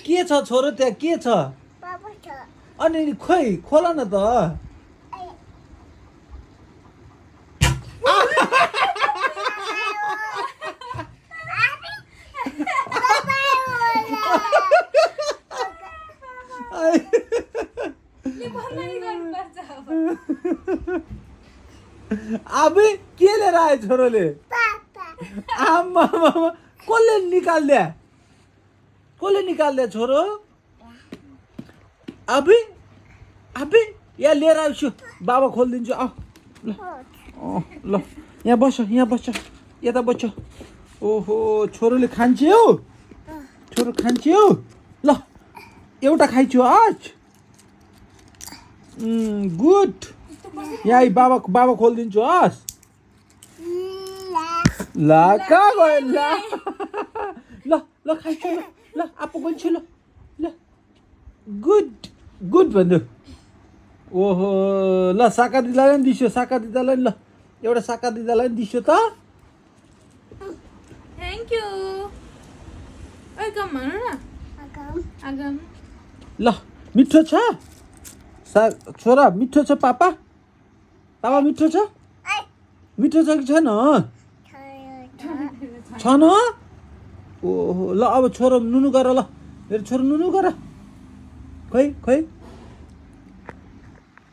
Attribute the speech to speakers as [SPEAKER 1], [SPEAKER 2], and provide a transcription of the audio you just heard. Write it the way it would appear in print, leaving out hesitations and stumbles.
[SPEAKER 1] के छ छोरो त्यहाँ के छ अनि खोइ खोला न त अब के लिएर आयो छोरोले आमा कसले निकाल्दे छोरो अभी यहाँ लिएर आउँछु बाबा खोलिदिन्छु ल ल यहाँ बस यता बस्छ ओहो छोरोले खान्छौ छोरो खान्छौ ल एउटा खाइछु आज गुड यहाँ बाबा खोलिदिन्छु हस् ल कहाँ गयो ल खाइछु ल आप्पा गन्छु ल गुड भन्नु ओहो ल साका दिदालाई पनि दिसो साका दिदालाई ल एउटा साका दिदालाई पनि दिसो त
[SPEAKER 2] थ्याङ्क यू वेलकम भन्नु न आगम
[SPEAKER 1] ल मिठो छ छोरा मिठो छ पापा मिठो छ कि छैन छ न ओहो ल अब छोरो नुनु गर ल मेरो छोरो नुनु गर खोइ